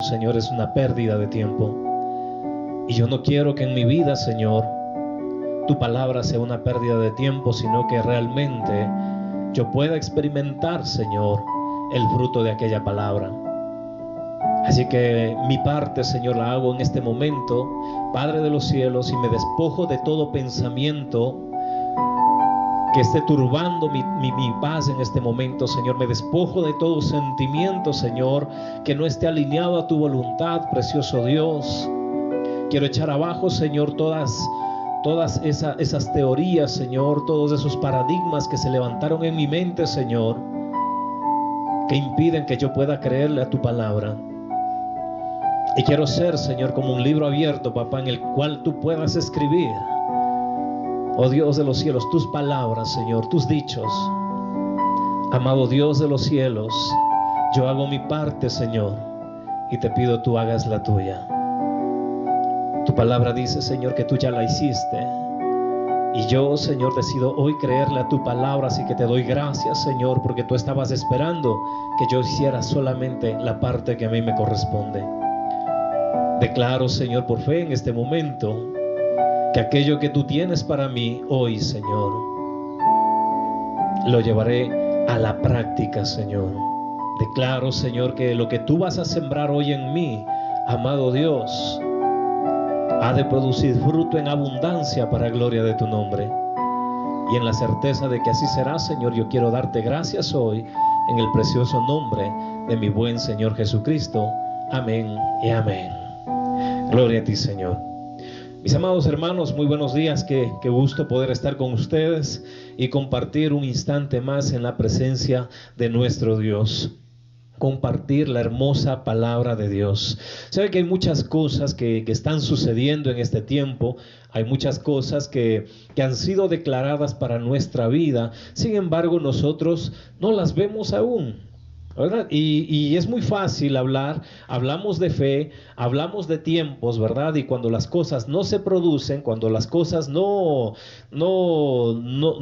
Señor, es una pérdida de tiempo. Y yo no quiero que en mi vida, Señor, tu palabra sea una pérdida de tiempo, sino que realmente yo pueda experimentar, Señor, el fruto de aquella palabra. Así que mi parte, Señor, la hago en este momento, Padre de los cielos, y me despojo de todo pensamiento que esté turbando mi paz en este momento, Señor. Me despojo de todo sentimiento, Señor, que no esté alineado a tu voluntad, precioso Dios. Quiero echar abajo, Señor, todas esas teorías, Señor, todos esos paradigmas que se levantaron en mi mente, Señor, que impiden que yo pueda creerle a tu palabra. Y quiero ser, Señor, como un libro abierto, papá, en el cual tú puedas escribir, oh Dios de los cielos, tus palabras, Señor, tus dichos. Amado Dios de los cielos, yo hago mi parte, Señor, y te pido tú hagas la tuya. Tu palabra dice, Señor, que tú ya la hiciste. Y yo, Señor, decido hoy creerle a tu palabra. Así que te doy gracias, Señor, porque tú estabas esperando que yo hiciera solamente la parte que a mí me corresponde. Declaro, Señor, por fe en este momento, que aquello que tú tienes para mí hoy, Señor, lo llevaré a la práctica, Señor. Declaro, Señor, que lo que tú vas a sembrar hoy en mí, amado Dios, ha de producir fruto en abundancia para gloria de tu nombre. Y en la certeza de que así será, Señor, yo quiero darte gracias hoy en el precioso nombre de mi buen Señor Jesucristo. Amén y amén. Gloria a ti, Señor. Mis amados hermanos, muy buenos días. Qué gusto poder estar con ustedes y compartir un instante más en la presencia de nuestro Dios. Compartir la hermosa palabra de Dios. Sabe que hay muchas cosas que están sucediendo en este tiempo. Hay muchas cosas que han sido declaradas para nuestra vida. Sin embargo, nosotros no las vemos aún, ¿verdad? Y es muy fácil hablar, hablamos de fe, hablamos de tiempos, ¿verdad? Y cuando las cosas no se producen, cuando las cosas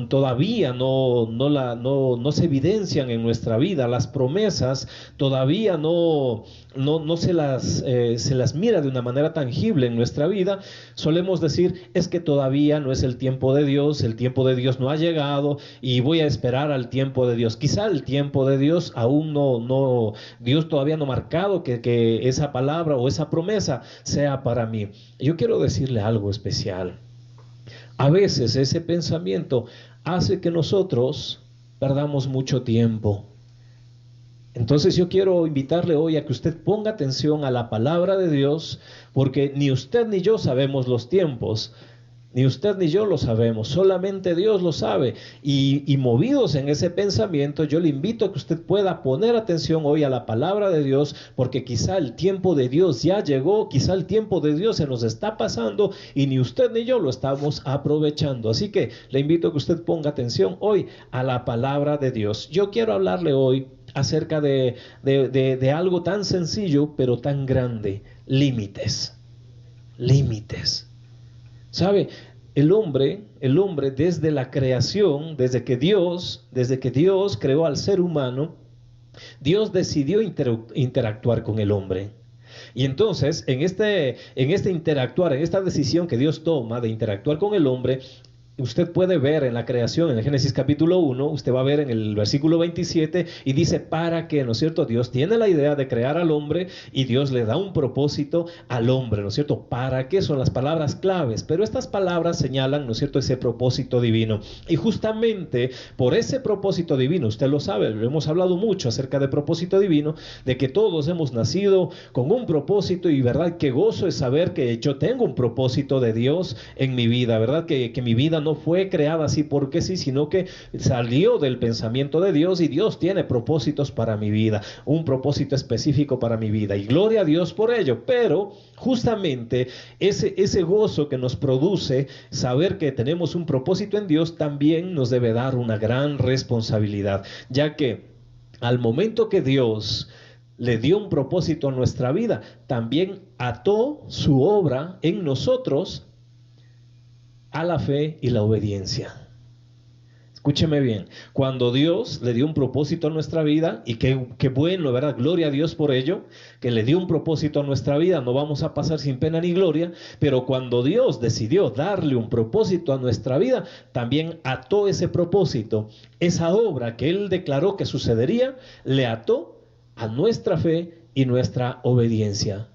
todavía no se evidencian en nuestra vida, las promesas todavía no se las mira de una manera tangible en nuestra vida, solemos decir, es que todavía no es el tiempo de Dios, el tiempo de Dios no ha llegado y voy a esperar al tiempo de Dios. Quizá el tiempo de Dios aún Dios todavía no ha marcado que esa palabra o esa promesa sea para mí. Yo quiero decirle algo especial. A veces ese pensamiento hace que nosotros perdamos mucho tiempo. Entonces yo quiero invitarle hoy a que usted ponga atención a la palabra de Dios, porque ni usted ni yo sabemos los tiempos. Ni usted ni yo lo sabemos, solamente Dios lo sabe. Y movidos en ese pensamiento, yo le invito a que usted pueda poner atención hoy a la palabra de Dios, porque quizá el tiempo de Dios ya llegó, quizá el tiempo de Dios se nos está pasando y ni usted ni yo lo estamos aprovechando. Así que le invito a que usted ponga atención hoy a la palabra de Dios. Yo quiero hablarle hoy acerca de algo tan sencillo, pero tan grande: límites. Límites. ¿Sabe? El hombre desde la creación, desde que Dios creó al ser humano, Dios decidió interactuar con el hombre. Y entonces, en este interactuar, en esta decisión que Dios toma de interactuar con el hombre, usted puede ver en la creación, en el Génesis capítulo 1, usted va a ver en el versículo 27 y dice, ¿para qué? ¿No es cierto? Dios tiene la idea de crear al hombre y Dios le da un propósito al hombre, ¿no es cierto? ¿Para qué? Son las palabras claves, pero estas palabras señalan, ¿no es cierto?, ese propósito divino. Y justamente por ese propósito divino, usted lo sabe, lo hemos hablado mucho acerca de propósito divino, de que todos hemos nacido con un propósito y verdad, qué gozo es saber que yo tengo un propósito de Dios en mi vida, ¿verdad? Que mi vida no fue creada así porque sí, sino que salió del pensamiento de Dios y Dios tiene propósitos para mi vida, un propósito específico para mi vida y gloria a Dios por ello. Pero justamente ese gozo que nos produce saber que tenemos un propósito en Dios también nos debe dar una gran responsabilidad, ya que al momento que Dios le dio un propósito a nuestra vida, también ató su obra en nosotros a la fe y la obediencia. Escúcheme bien, cuando Dios le dio un propósito a nuestra vida, y qué bueno, ¿verdad? Gloria a Dios por ello, que le dio un propósito a nuestra vida, no vamos a pasar sin pena ni gloria, pero cuando Dios decidió darle un propósito a nuestra vida, también ató ese propósito, esa obra que Él declaró que sucedería, le ató a nuestra fe y nuestra obediencia.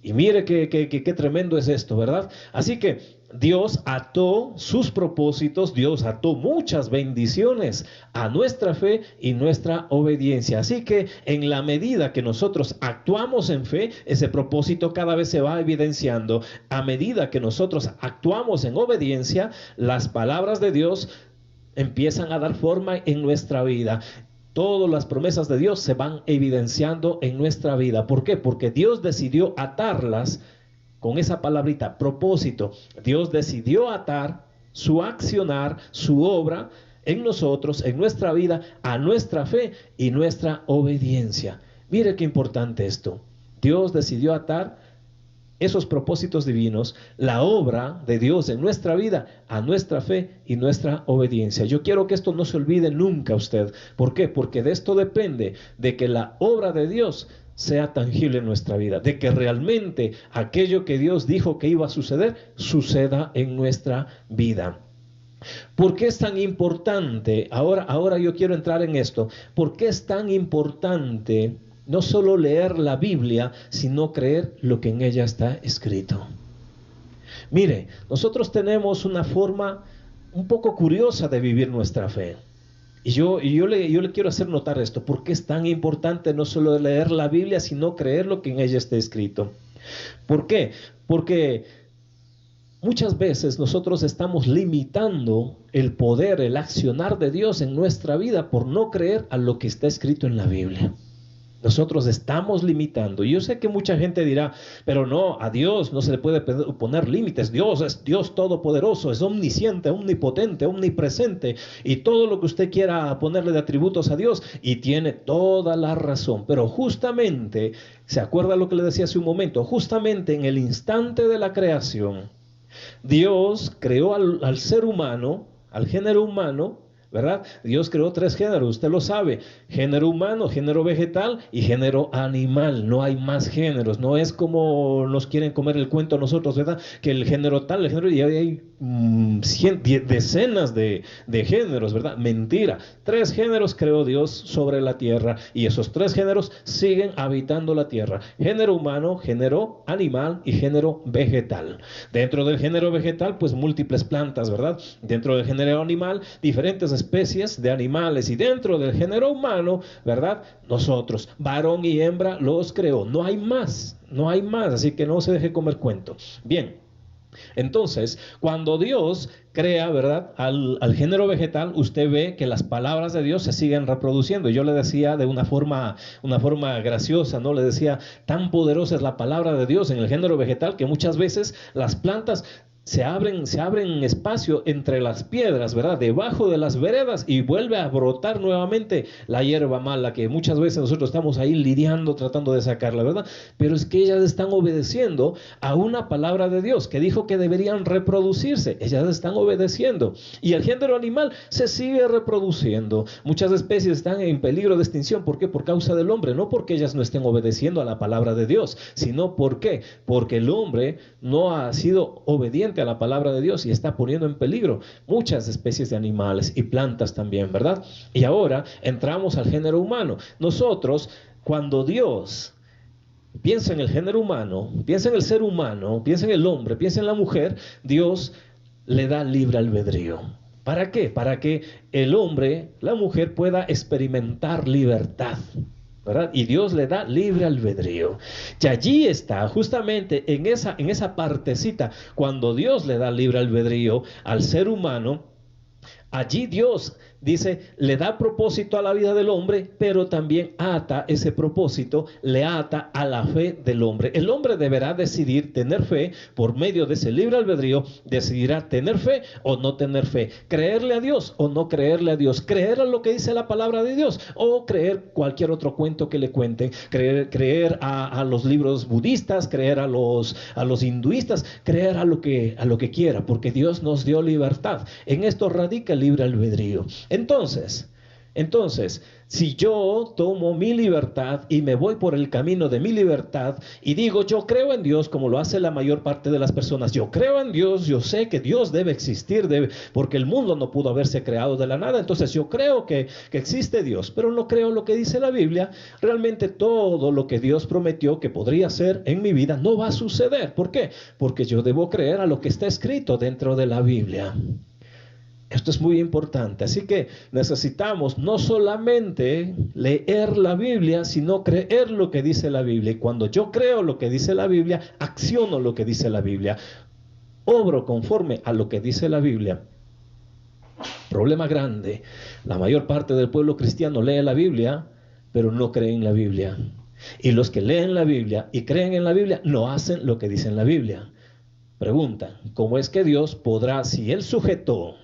Y mire qué tremendo es esto, ¿verdad? Así que Dios ató sus propósitos, Dios ató muchas bendiciones a nuestra fe y nuestra obediencia. Así que en la medida que nosotros actuamos en fe, ese propósito cada vez se va evidenciando. A medida que nosotros actuamos en obediencia, las palabras de Dios empiezan a dar forma en nuestra vida. Todas las promesas de Dios se van evidenciando en nuestra vida. ¿Por qué? Porque Dios decidió atarlas con esa palabrita, propósito. Dios decidió atar su accionar, su obra en nosotros, en nuestra vida, a nuestra fe y nuestra obediencia. Mire qué importante esto. Dios decidió atar esos propósitos divinos, la obra de Dios en nuestra vida, a nuestra fe y nuestra obediencia. Yo quiero que esto no se olvide nunca usted. ¿Por qué? Porque de esto depende, de que la obra de Dios sea tangible en nuestra vida, de que realmente aquello que Dios dijo que iba a suceder, suceda en nuestra vida. ¿Por qué es tan importante? Ahora yo quiero entrar en esto. ¿Por qué es tan importante no solo leer la Biblia, sino creer lo que en ella está escrito? Mire, nosotros tenemos una forma un poco curiosa de vivir nuestra fe. Y yo le quiero hacer notar esto. ¿Por qué es tan importante no solo leer la Biblia, sino creer lo que en ella está escrito? ¿Por qué? Porque muchas veces nosotros estamos limitando el poder, el accionar de Dios en nuestra vida por no creer a lo que está escrito en la Biblia. Nosotros estamos limitando. Y yo sé que mucha gente dirá, pero no, a Dios no se le puede poner límites. Dios es Dios todopoderoso, es omnisciente, omnipotente, omnipresente, y todo lo que usted quiera ponerle de atributos a Dios, y tiene toda la razón. Pero justamente, ¿se acuerda lo que le decía hace un momento? Justamente en el instante de la creación, Dios creó al ser humano, al género humano, ¿verdad? Dios creó 3 géneros, usted lo sabe: género humano, género vegetal y género animal. No hay más géneros, no es como nos quieren comer el cuento a nosotros, ¿verdad? Que el género tal, el género, y hay decenas de géneros, ¿verdad? Mentira. 3 géneros creó Dios sobre la tierra, y esos 3 géneros siguen habitando la tierra: género humano, género animal y género vegetal. Dentro del género vegetal, pues múltiples plantas, ¿verdad? Dentro del género animal, diferentes especies de animales, y dentro del género humano, ¿verdad? Nosotros, varón y hembra, los creó. No hay más, no hay más, así que no se deje comer cuento. Bien, entonces, cuando Dios crea, ¿verdad?, al género vegetal, usted ve que las palabras de Dios se siguen reproduciendo. Yo le decía de una forma graciosa, ¿no? Le decía, tan poderosa es la palabra de Dios en el género vegetal que muchas veces las plantas se abren espacio entre las piedras, ¿verdad?, debajo de las veredas, y vuelve a brotar nuevamente la hierba mala que muchas veces nosotros estamos ahí lidiando, tratando de sacarla, ¿verdad? Pero es que ellas están obedeciendo a una palabra de Dios que dijo que deberían reproducirse. Ellas están obedeciendo, y el género animal se sigue reproduciendo. Muchas especies están en peligro de extinción. ¿Por qué? Por causa del hombre, no porque ellas no estén obedeciendo a la palabra de Dios, sino ¿por qué? Porque el hombre no ha sido obediente a la palabra de Dios y está poniendo en peligro muchas especies de animales y plantas también, ¿verdad? Y ahora entramos al género humano. Nosotros, cuando Dios piensa en el género humano, piensa en el ser humano, piensa en el hombre, piensa en la mujer, Dios le da libre albedrío. ¿Para qué? Para que el hombre, la mujer, pueda experimentar libertad, ¿verdad? Y Dios le da libre albedrío. Y allí está, justamente en esa partecita, cuando Dios le da libre albedrío al ser humano, allí Dios dice, le da propósito a la vida del hombre, pero también ata ese propósito, le ata a la fe del hombre. El hombre deberá decidir tener fe por medio de ese libre albedrío, decidirá tener fe o no tener fe, creerle a Dios o no creerle a Dios, creer a lo que dice la palabra de Dios o creer cualquier otro cuento que le cuenten, creer a los libros budistas, creer a los hinduistas, creer a lo que quiera, porque Dios nos dio libertad. En esto radica el libre albedrío. Entonces, si yo tomo mi libertad y me voy por el camino de mi libertad y digo, yo creo en Dios, como lo hace la mayor parte de las personas, yo creo en Dios, yo sé que Dios debe existir, porque el mundo no pudo haberse creado de la nada, entonces yo creo que existe Dios, pero no creo lo que dice la Biblia. Realmente todo lo que Dios prometió que podría ser en mi vida no va a suceder. ¿Por qué? Porque yo debo creer a lo que está escrito dentro de la Biblia. Esto es muy importante, así que necesitamos no solamente leer la Biblia, sino creer lo que dice la Biblia. Y cuando yo creo lo que dice la Biblia, acciono lo que dice la Biblia, obro conforme a lo que dice la Biblia. Problema grande, la mayor parte del pueblo cristiano lee la Biblia, pero no cree en la Biblia. Y los que leen la Biblia y creen en la Biblia, no hacen lo que dice en la Biblia. Pregunta, ¿cómo es que Dios podrá, si Él sujetó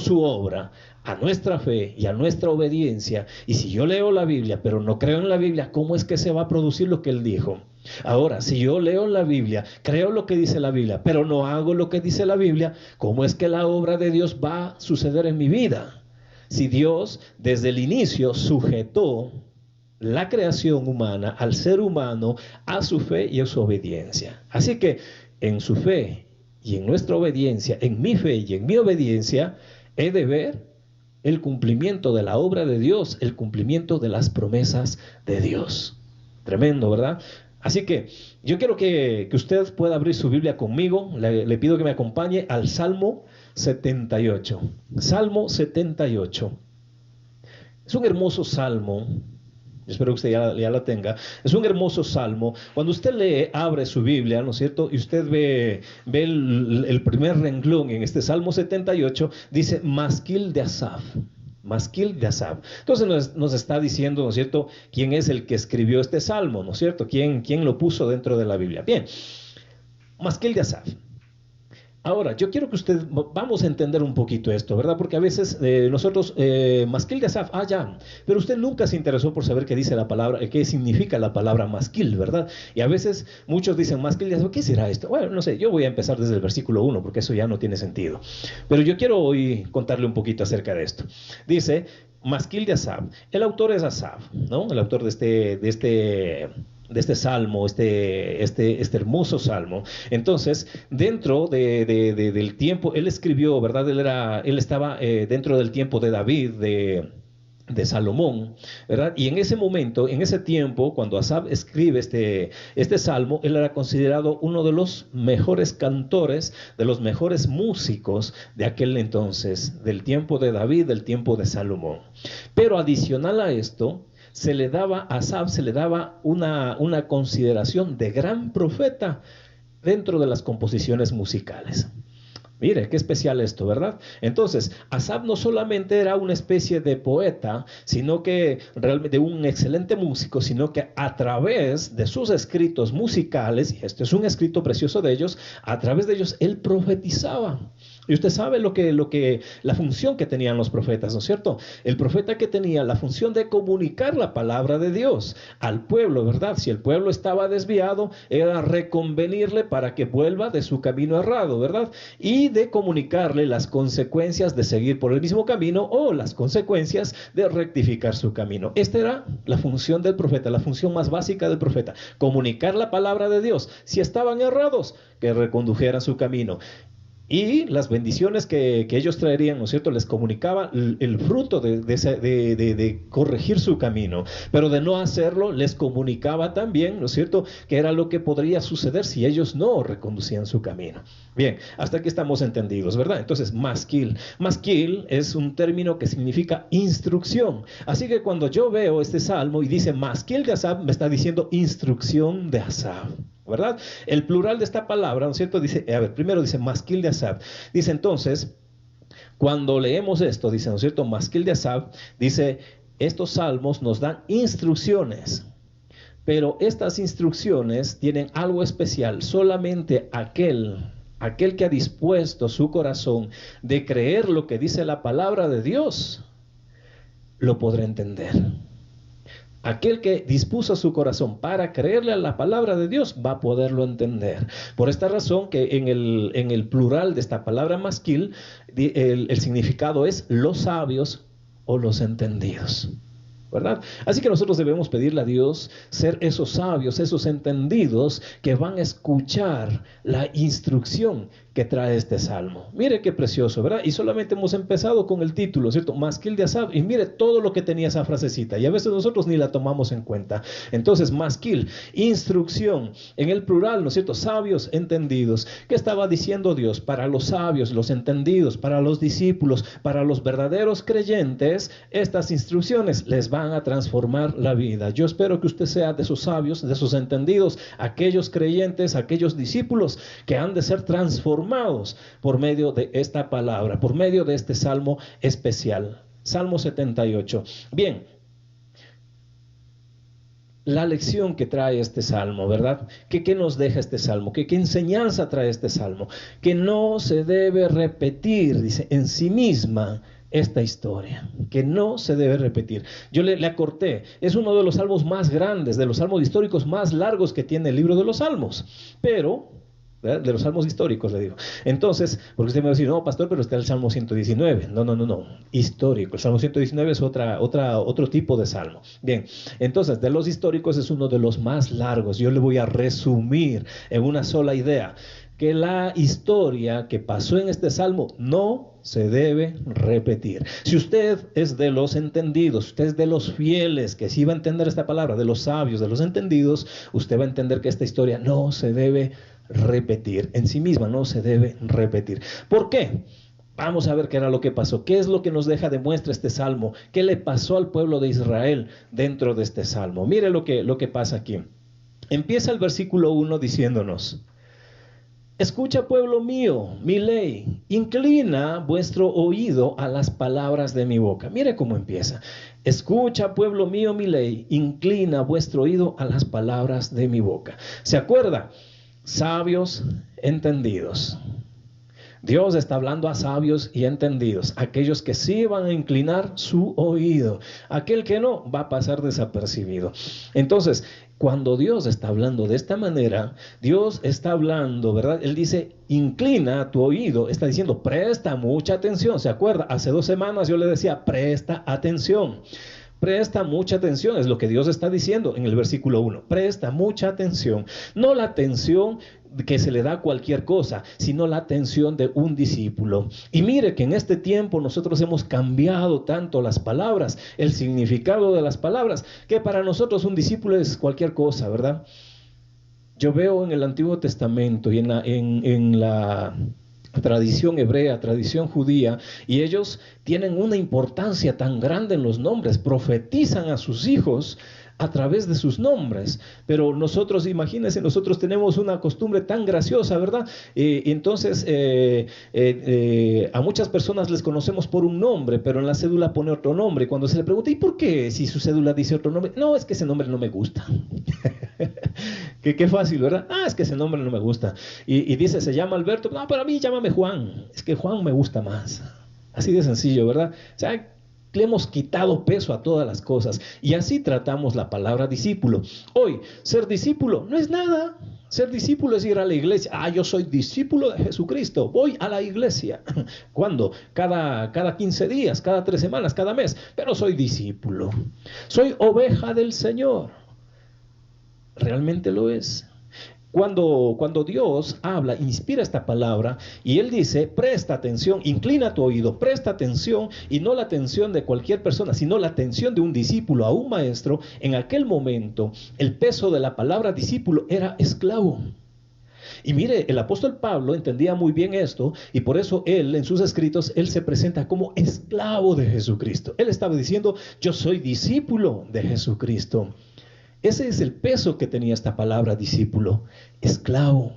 su obra a nuestra fe y a nuestra obediencia, y si yo leo la Biblia pero no creo en la Biblia, ¿cómo es que se va a producir lo que Él dijo? Ahora, si yo leo la Biblia, creo lo que dice la Biblia, pero no hago lo que dice la Biblia, ¿cómo es que la obra de Dios va a suceder en mi vida? Si Dios desde el inicio sujetó la creación humana, al ser humano, a su fe y a su obediencia. Así que en su fe y en nuestra obediencia, en mi fe y en mi obediencia, he de ver el cumplimiento de la obra de Dios, el cumplimiento de las promesas de Dios. Tremendo, ¿verdad? Así que yo quiero que usted pueda abrir su Biblia conmigo. Le pido que me acompañe al Salmo 78. Salmo 78. Es un hermoso salmo. Espero que usted ya la tenga. Es un hermoso salmo. Cuando usted lee, abre su Biblia, ¿no es cierto? Y usted ve el primer renglón en este Salmo 78, dice Masquil de Asaf. Masquil de Asaf. Entonces nos está diciendo, ¿no es cierto?, quién es el que escribió este salmo, ¿no es cierto? ¿Quién lo puso dentro de la Biblia? Bien, Masquil de Asaf. Ahora, yo quiero que vamos a entender un poquito esto, ¿verdad? Porque a veces nosotros, masquil de Asaf, pero usted nunca se interesó por saber qué dice la palabra, qué significa la palabra masquil, ¿verdad? Y a veces muchos dicen masquil de Asaf, ¿qué será esto? Bueno, no sé, yo voy a empezar desde el versículo 1, porque eso ya no tiene sentido. Pero yo quiero hoy contarle un poquito acerca de esto. Dice, masquil de Asaf, el autor es Asaf, ¿no? El autor de este salmo, este hermoso salmo. Entonces, dentro del tiempo, él escribió, ¿verdad? Él estaba dentro del tiempo de David, de Salomón, ¿verdad? Y en ese momento, en ese tiempo, cuando Asaf escribe este salmo, él era considerado uno de los mejores cantores, de los mejores músicos de aquel entonces, del tiempo de David, del tiempo de Salomón. Pero adicional a esto, a Asaf se le daba una consideración de gran profeta dentro de las composiciones musicales. Mire, qué especial esto, ¿verdad? Entonces, Asaf no solamente era una especie de poeta, sino que realmente un excelente músico, sino que a través de sus escritos musicales, y este es un escrito precioso de ellos, a través de ellos él profetizaba. Y usted sabe la función que tenían los profetas, ¿no es cierto? El profeta que tenía la función de comunicar la palabra de Dios al pueblo, ¿verdad? Si el pueblo estaba desviado, era reconvenirle para que vuelva de su camino errado, ¿verdad? Y de comunicarle las consecuencias de seguir por el mismo camino o las consecuencias de rectificar su camino. Esta era la función del profeta, la función más básica del profeta, comunicar la palabra de Dios. Si estaban errados, que recondujeran su camino. Y las bendiciones que ellos traerían, ¿no es cierto?, les comunicaba el fruto de corregir su camino, pero de no hacerlo les comunicaba también, ¿no es cierto?, que era lo que podría suceder si ellos no reconducían su camino. Bien, hasta aquí estamos entendidos, ¿verdad? Entonces, masquil es un término que significa instrucción. Así que cuando yo veo este salmo y dice masquil de Asaf, me está diciendo instrucción de Asaf, ¿verdad? El plural de esta palabra, ¿no es cierto? Dice, primero dice masquil de Asaf. Dice entonces, cuando leemos esto, dice, ¿no es cierto? Masquil de Asaf, dice, estos salmos nos dan instrucciones, pero estas instrucciones tienen algo especial. Solamente aquel que ha dispuesto su corazón de creer lo que dice la palabra de Dios, lo podrá entender. Aquel que dispuso su corazón para creerle a la palabra de Dios va a poderlo entender. Por esta razón que en el plural de esta palabra masquil, el significado es los sabios o los entendidos, ¿verdad? Así que nosotros debemos pedirle a Dios ser esos sabios, esos entendidos que van a escuchar la instrucción que trae este salmo. Mire qué precioso, ¿verdad? Y solamente hemos empezado con el título, ¿cierto? Masquil de Asaf, y mire todo lo que tenía esa frasecita, y a veces nosotros ni la tomamos en cuenta. Entonces, masquil, instrucción, en el plural, ¿no es cierto? Sabios, entendidos. ¿Qué estaba diciendo Dios? Para los sabios, los entendidos, para los discípulos, para los verdaderos creyentes, estas instrucciones les van a transformar la vida. Yo espero que usted sea de esos sabios, de esos entendidos, aquellos creyentes, aquellos discípulos que han de ser transformados por medio de esta palabra, por medio de este salmo especial. Salmo 78. Bien, la lección que trae este salmo, ¿verdad? ¿Qué nos deja este salmo? ¿Qué enseñanza trae este salmo? Que no se debe repetir, dice, en sí misma esta historia, que no se debe repetir. Yo le acorté, es uno de los salmos más grandes, de los salmos históricos más largos que tiene el libro de los salmos, pero ¿verdad? De los salmos históricos, le digo. Entonces, porque usted me va a decir, no, pastor, pero está el Salmo 119. No, histórico. El Salmo 119 es otro tipo de salmo. Bien, entonces, de los históricos es uno de los más largos. Yo le voy a resumir en una sola idea, que la historia que pasó en este salmo no se debe repetir. Si usted es de los entendidos, usted es de los fieles, que sí va a entender esta palabra, de los sabios, de los entendidos, usted va a entender que esta historia no se debe repetir, en sí misma no se debe repetir. ¿Por qué? Vamos a ver qué era lo que pasó. ¿Qué es lo que nos deja de muestra este salmo? ¿Qué le pasó al pueblo de Israel dentro de este salmo? Mire lo que pasa aquí. Empieza el versículo 1 diciéndonos: escucha, pueblo mío, mi ley, inclina vuestro oído a las palabras de mi boca. Mire cómo empieza. Escucha, pueblo mío, mi ley, inclina vuestro oído a las palabras de mi boca. ¿Se acuerda? Sabios, entendidos. Dios está hablando a sabios y entendidos, aquellos que sí van a inclinar su oído, aquel que no va a pasar desapercibido. Entonces, cuando Dios está hablando de esta manera, Dios está hablando, ¿verdad? Él dice, inclina tu oído, está diciendo, presta mucha atención. ¿Se acuerda? Hace 2 semanas yo le decía, presta atención. Presta mucha atención, es lo que Dios está diciendo en el versículo 1. Presta mucha atención, no la atención que se le da a cualquier cosa, sino la atención de un discípulo. Y mire que en este tiempo nosotros hemos cambiado tanto las palabras, el significado de las palabras, que para nosotros un discípulo es cualquier cosa, ¿verdad? Yo veo en el Antiguo Testamento y en la tradición hebrea, tradición judía, y ellos tienen una importancia tan grande en los nombres, profetizan a sus hijos a través de sus nombres, pero nosotros, imagínense, nosotros tenemos una costumbre tan graciosa, ¿verdad? Entonces, a muchas personas les conocemos por un nombre, pero en la cédula pone otro nombre, y cuando se le pregunta, ¿y por qué si su cédula dice otro nombre? No, es que ese nombre no me gusta. Qué fácil, ¿verdad? Es que ese nombre no me gusta. Y dice, se llama Alberto. No, para mí llámame Juan. Es que Juan me gusta más. Así de sencillo, ¿verdad? O sea, le hemos quitado peso a todas las cosas. Y así tratamos la palabra discípulo. Hoy, ser discípulo no es nada. Ser discípulo es ir a la iglesia. Yo soy discípulo de Jesucristo. Voy a la iglesia. ¿Cuándo? Cada 15 días, cada 3 semanas, cada mes. Pero soy discípulo. Soy oveja del Señor. Realmente lo es. Cuando Dios habla, inspira esta palabra y Él dice, presta atención, inclina tu oído, presta atención, y no la atención de cualquier persona, sino la atención de un discípulo a un maestro. En aquel momento, el peso de la palabra discípulo era esclavo. Y mire, el apóstol Pablo entendía muy bien esto, y por eso él, en sus escritos, él se presenta como esclavo de Jesucristo. Él estaba diciendo, yo soy discípulo de Jesucristo. Ese es el peso que tenía esta palabra discípulo, esclavo.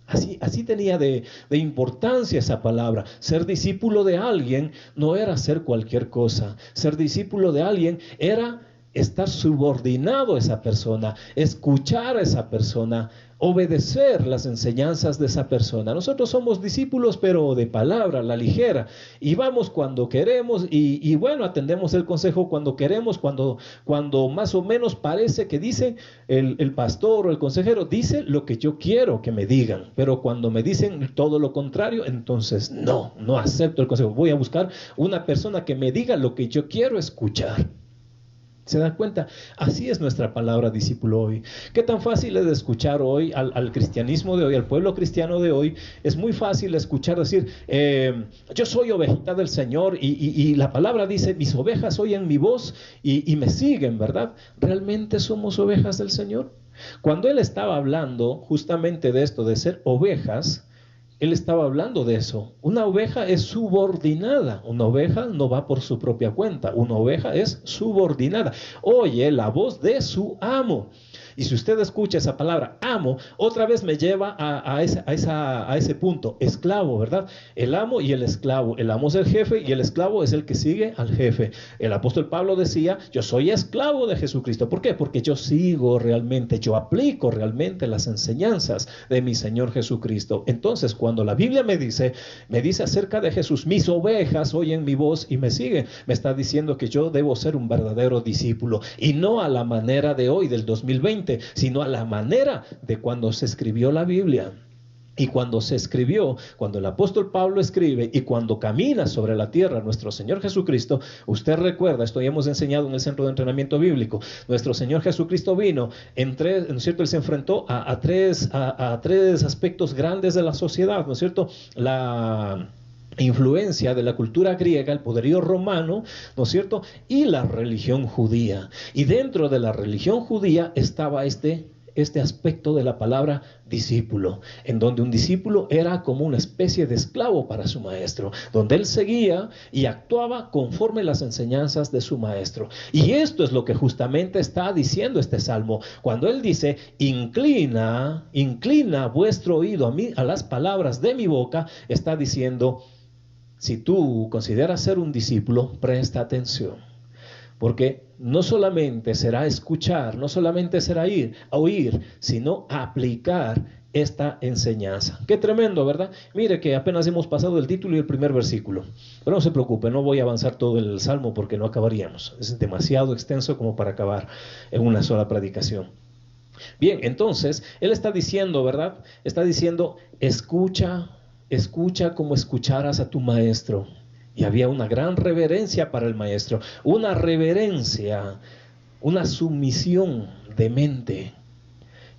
Así tenía de importancia esa palabra. Ser discípulo de alguien no era hacer cualquier cosa. Ser discípulo de alguien era estar subordinado a esa persona, escuchar a esa persona, obedecer las enseñanzas de esa persona. Nosotros somos discípulos, pero de palabra, la ligera, y vamos cuando queremos, y bueno, atendemos el consejo cuando queremos, cuando más o menos parece que dice el pastor o el consejero, dice lo que yo quiero que me digan, pero cuando me dicen todo lo contrario, entonces no acepto el consejo. Voy a buscar una persona que me diga lo que yo quiero escuchar. ¿Se dan cuenta? Así es nuestra palabra discípulo hoy. ¿Qué tan fácil es de escuchar hoy al cristianismo de hoy, al pueblo cristiano de hoy? Es muy fácil escuchar decir, yo soy ovejita del Señor, y la palabra dice, mis ovejas oyen mi voz y me siguen, ¿verdad? ¿Realmente somos ovejas del Señor? Cuando Él estaba hablando justamente de esto, de ser ovejas, Él estaba hablando de eso. Una oveja es subordinada. Una oveja no va por su propia cuenta. Una oveja es subordinada. Oye la voz de su amo. Y si usted escucha esa palabra amo, otra vez me lleva a ese punto, esclavo, ¿verdad? El amo y el esclavo. El amo es el jefe y el esclavo es el que sigue al jefe. El apóstol Pablo decía, yo soy esclavo de Jesucristo. ¿Por qué? Porque yo sigo realmente, yo aplico realmente las enseñanzas de mi Señor Jesucristo. Entonces, cuando la Biblia me dice acerca de Jesús, mis ovejas oyen mi voz y me siguen, me está diciendo que yo debo ser un verdadero discípulo, y no a la manera de hoy, del 2020, sino a la manera de cuando se escribió la Biblia. Y cuando se escribió, cuando el apóstol Pablo escribe y cuando camina sobre la tierra nuestro Señor Jesucristo, usted recuerda, esto ya hemos enseñado en el Centro de Entrenamiento Bíblico, nuestro Señor Jesucristo vino en tres, ¿no es cierto? Él se enfrentó a tres aspectos grandes de la sociedad, ¿no es cierto? La influencia de la cultura griega, el poderío romano, ¿no es cierto? Y la religión judía. Y dentro de la religión judía estaba este aspecto de la palabra discípulo, en donde un discípulo era como una especie de esclavo para su maestro, donde él seguía y actuaba conforme las enseñanzas de su maestro. Y esto es lo que justamente está diciendo este salmo, cuando él dice, inclina vuestro oído a las palabras de mi boca. Está diciendo, si tú consideras ser un discípulo, presta atención, porque no solamente será escuchar, no solamente será oír, sino aplicar esta enseñanza. Qué tremendo, ¿verdad? Mire que apenas hemos pasado el título y el primer versículo, pero no se preocupe, no voy a avanzar todo el salmo porque no acabaríamos, es demasiado extenso como para acabar en una sola predicación. Bien, entonces, él está diciendo, ¿verdad? Está diciendo, escucha como escucharas a tu maestro. Y había una gran reverencia para el maestro, una reverencia, una sumisión de mente.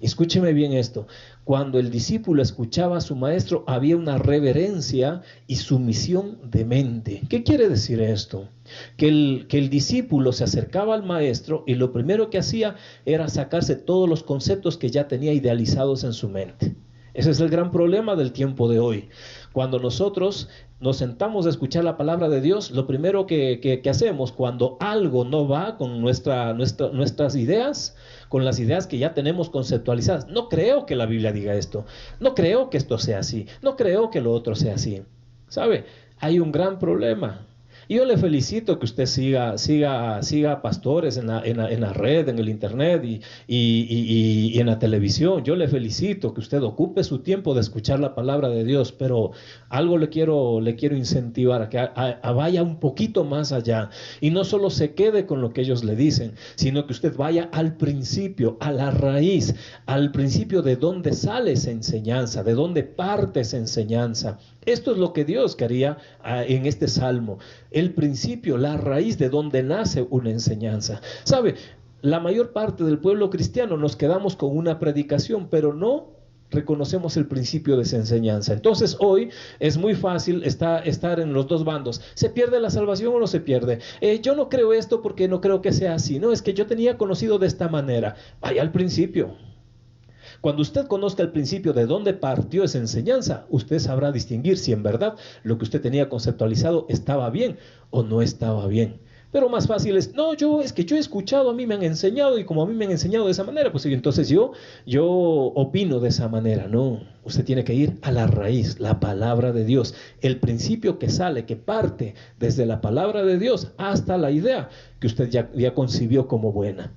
Escúcheme bien esto, cuando el discípulo escuchaba a su maestro, había una reverencia y sumisión de mente. ¿Qué quiere decir esto? Que el discípulo se acercaba al maestro y lo primero que hacía era sacarse todos los conceptos que ya tenía idealizados en su mente. Ese es el gran problema del tiempo de hoy. Cuando nosotros nos sentamos a escuchar la palabra de Dios, lo primero que hacemos cuando algo no va con nuestras ideas, con las ideas que ya tenemos conceptualizadas, no creo que la Biblia diga esto, no creo que esto sea así, no creo que lo otro sea así. ¿Sabe? Hay un gran problema. Y yo le felicito que usted siga pastores en la red, en el internet y en la televisión. Yo le felicito que usted ocupe su tiempo de escuchar la palabra de Dios, pero algo le quiero incentivar a que vaya un poquito más allá y no solo se quede con lo que ellos le dicen, sino que usted vaya al principio, a la raíz, al principio de dónde sale esa enseñanza, de dónde parte esa enseñanza. Esto es lo que Dios quería en este salmo. El principio, la raíz de donde nace una enseñanza. ¿Sabe? La mayor parte del pueblo cristiano nos quedamos con una predicación, pero no reconocemos el principio de esa enseñanza. Entonces hoy es muy fácil estar en los dos bandos. ¿Se pierde la salvación o no se pierde? Yo no creo esto porque no creo que sea así. No, es que yo tenía conocido de esta manera. Vaya al principio. Cuando usted conozca el principio de dónde partió esa enseñanza, usted sabrá distinguir si en verdad lo que usted tenía conceptualizado estaba bien o no estaba bien. Pero más fácil es, no, es que yo he escuchado, a mí me han enseñado, y como a mí me han enseñado de esa manera, pues entonces yo opino de esa manera. No, usted tiene que ir a la raíz, la palabra de Dios, el principio que sale, que parte desde la palabra de Dios hasta la idea que usted ya concibió como buena.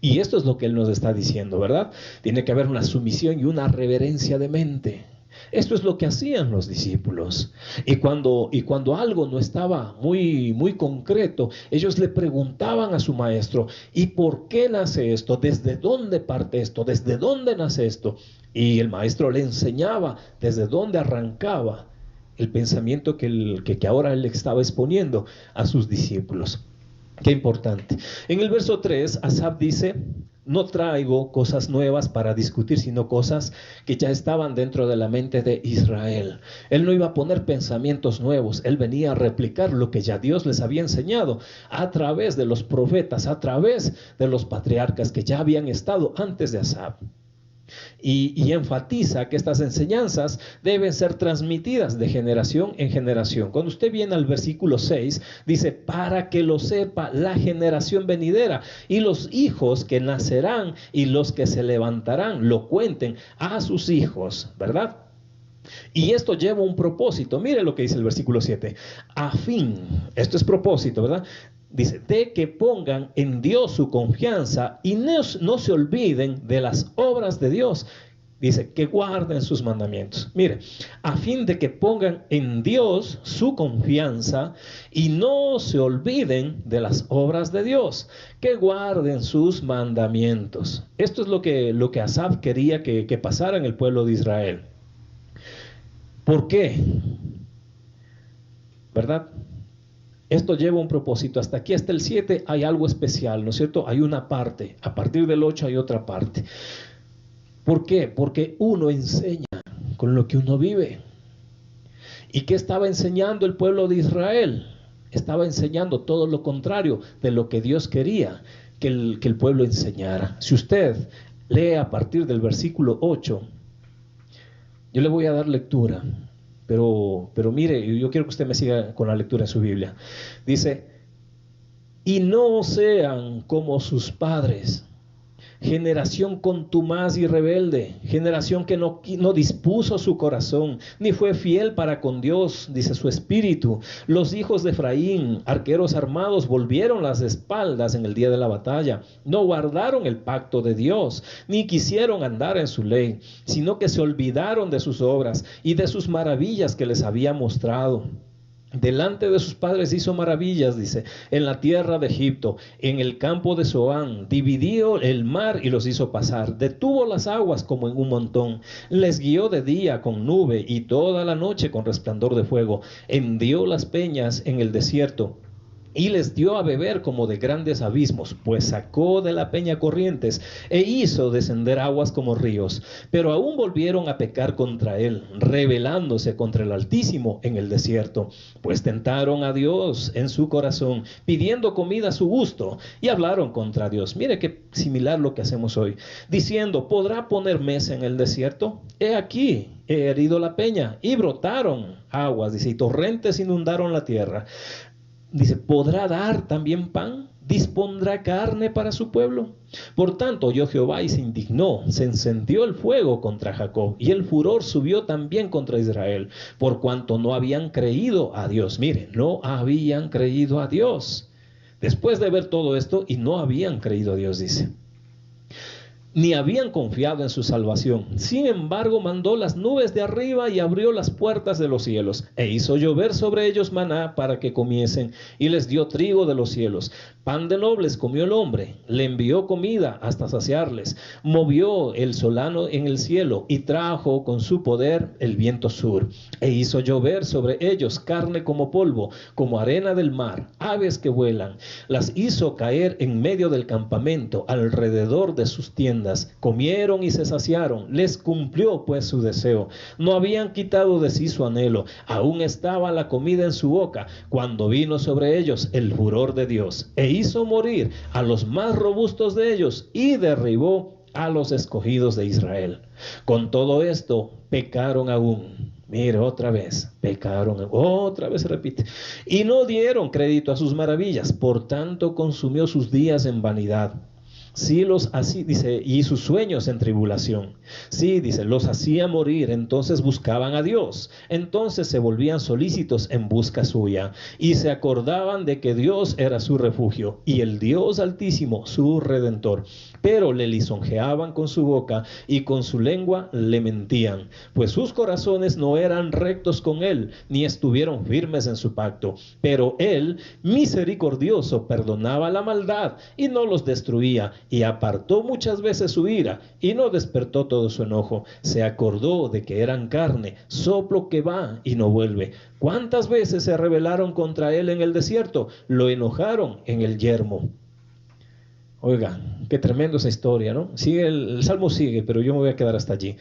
Y esto es lo que Él nos está diciendo, ¿verdad? Tiene que haber una sumisión y una reverencia de mente. Esto es lo que hacían los discípulos. Y cuando algo no estaba muy concreto, ellos le preguntaban a su maestro, ¿y por qué nace esto? ¿Desde dónde parte esto? ¿Desde dónde nace esto? Y el maestro le enseñaba desde dónde arrancaba el pensamiento que ahora él estaba exponiendo a sus discípulos. Qué importante. En el verso 3, Asaf dice, no traigo cosas nuevas para discutir, sino cosas que ya estaban dentro de la mente de Israel. Él no iba a poner pensamientos nuevos, él venía a replicar lo que ya Dios les había enseñado a través de los profetas, a través de los patriarcas que ya habían estado antes de Asaf. Y enfatiza que estas enseñanzas deben ser transmitidas de generación en generación. Cuando usted viene al versículo 6, dice, para que lo sepa la generación venidera y los hijos que nacerán y los que se levantarán, lo cuenten a sus hijos, ¿verdad? Y esto lleva un propósito. Mire lo que dice el versículo 7, a fin, esto es propósito, ¿verdad? Dice, de que pongan en Dios su confianza y no se olviden de las obras de Dios. Dice, que guarden sus mandamientos. Mire, a fin de que pongan en Dios su confianza y no se olviden de las obras de Dios. Que guarden sus mandamientos. Esto es lo que Asaf quería que pasara en el pueblo de Israel. ¿Por qué? ¿Verdad? Esto lleva un propósito. Hasta aquí, hasta el 7, hay algo especial, ¿no es cierto? Hay una parte. A partir del 8 hay otra parte. ¿Por qué? Porque uno enseña con lo que uno vive. ¿Y qué estaba enseñando el pueblo de Israel? Estaba enseñando todo lo contrario de lo que Dios quería que el pueblo enseñara. Si usted lee a partir del versículo 8, yo le voy a dar lectura. Pero mire, yo quiero que usted me siga con la lectura de su Biblia. Dice, y no sean como sus padres, generación contumaz y rebelde, generación que no dispuso su corazón, ni fue fiel para con Dios, dice su espíritu. Los hijos de Efraín, arqueros armados, volvieron las espaldas en el día de la batalla. No guardaron el pacto de Dios, ni quisieron andar en su ley, sino que se olvidaron de sus obras y de sus maravillas que les había mostrado. Delante de sus padres hizo maravillas, dice, en la tierra de Egipto, en el campo de Zoán, dividió el mar y los hizo pasar, detuvo las aguas como en un montón, les guió de día con nube y toda la noche con resplandor de fuego, hendió las peñas en el desierto y les dio a beber como de grandes abismos, pues sacó de la peña corrientes e hizo descender aguas como ríos. Pero aún volvieron a pecar contra él, rebelándose contra el Altísimo en el desierto, pues tentaron a Dios en su corazón, pidiendo comida a su gusto, y hablaron contra Dios. Mire qué similar lo que hacemos hoy, diciendo, ¿podrá poner mesa en el desierto? He aquí, he herido la peña, y brotaron aguas, dice, y torrentes inundaron la tierra. Dice, ¿podrá dar también pan? ¿Dispondrá carne para su pueblo? Por tanto, oyó Jehová y se indignó, se encendió el fuego contra Jacob, y el furor subió también contra Israel, por cuanto no habían creído a Dios. Mire, no habían creído a Dios. Después de ver todo esto, y no habían creído a Dios, dice. Ni habían confiado en su salvación. Sin embargo, mandó las nubes de arriba y abrió las puertas de los cielos, e hizo llover sobre ellos maná para que comiesen, y les dio trigo de los cielos. Pan de nobles comió el hombre, le envió comida hasta saciarles, movió el solano en el cielo, y trajo con su poder el viento sur, e hizo llover sobre ellos carne como polvo, como arena del mar, aves que vuelan. Las hizo caer en medio del campamento, alrededor de sus tiendas. Comieron y se saciaron, les cumplió pues su deseo. No habían quitado de sí su anhelo, aún estaba la comida en su boca, cuando vino sobre ellos el furor de Dios, e hizo morir a los más robustos de ellos, y derribó a los escogidos de Israel. Con todo esto pecaron aún. Mire, otra vez pecaron, otra vez se repite. Y no dieron crédito a sus maravillas, por tanto consumió sus días en vanidad. Sí, así dice, y sus sueños en tribulación. Sí, dice, los hacía morir, entonces buscaban a Dios. Entonces se volvían solícitos en busca suya y se acordaban de que Dios era su refugio y el Dios Altísimo su redentor. Pero le lisonjeaban con su boca y con su lengua le mentían, pues sus corazones no eran rectos con él, ni estuvieron firmes en su pacto. Pero él, misericordioso, perdonaba la maldad y no los destruía, y apartó muchas veces su ira y no despertó todo su enojo. Se acordó de que eran carne, soplo que va y no vuelve. ¿Cuántas veces se rebelaron contra él en el desierto? Lo enojaron en el yermo. Oiga, qué tremendo esa historia, ¿no? Sigue el salmo sigue, pero yo me voy a quedar hasta allí.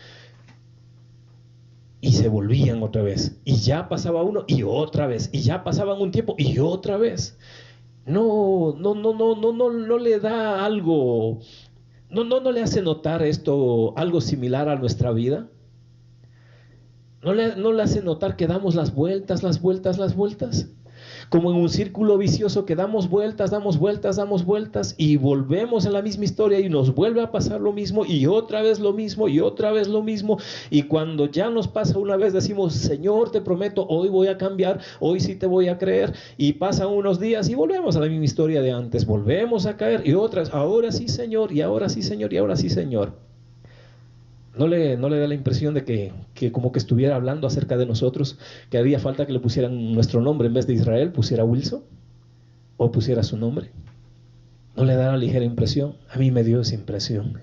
Y se volvían otra vez, y ya pasaba uno y otra vez, y ya pasaban un tiempo y otra vez. No le da algo, no le hace notar esto algo similar a nuestra vida. No le hace notar que damos las vueltas, como en un círculo vicioso que damos vueltas y volvemos a la misma historia y nos vuelve a pasar lo mismo y otra vez lo mismo y otra vez lo mismo. Y cuando ya nos pasa una vez decimos, Señor, te prometo, hoy voy a cambiar, hoy sí te voy a creer. Y pasan unos días y volvemos a la misma historia de antes, volvemos a caer y otras, ahora sí Señor, y ahora sí Señor, y ahora sí Señor. ¿No le da la impresión de que como que estuviera hablando acerca de nosotros, que haría falta que le pusieran nuestro nombre en vez de Israel, pusiera Wilson o pusiera su nombre? ¿No le da la ligera impresión? A mí me dio esa impresión.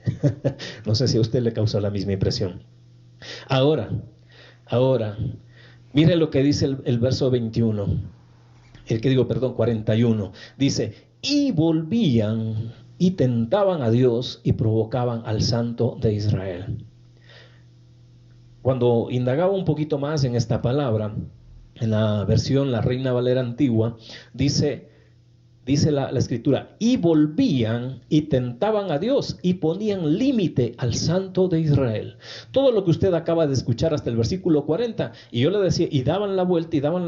No sé si a usted le causó la misma impresión. Ahora, mire lo que dice el verso 21, 41. Dice, y volvían y tentaban a Dios y provocaban al Santo de Israel. Cuando indagaba un poquito más en esta palabra, en la versión La Reina Valera Antigua, dice la escritura, y volvían y tentaban a Dios y ponían límite al Santo de Israel. Todo lo que usted acaba de escuchar hasta el versículo 40, y yo le decía, y daban la vuelta, sí, daban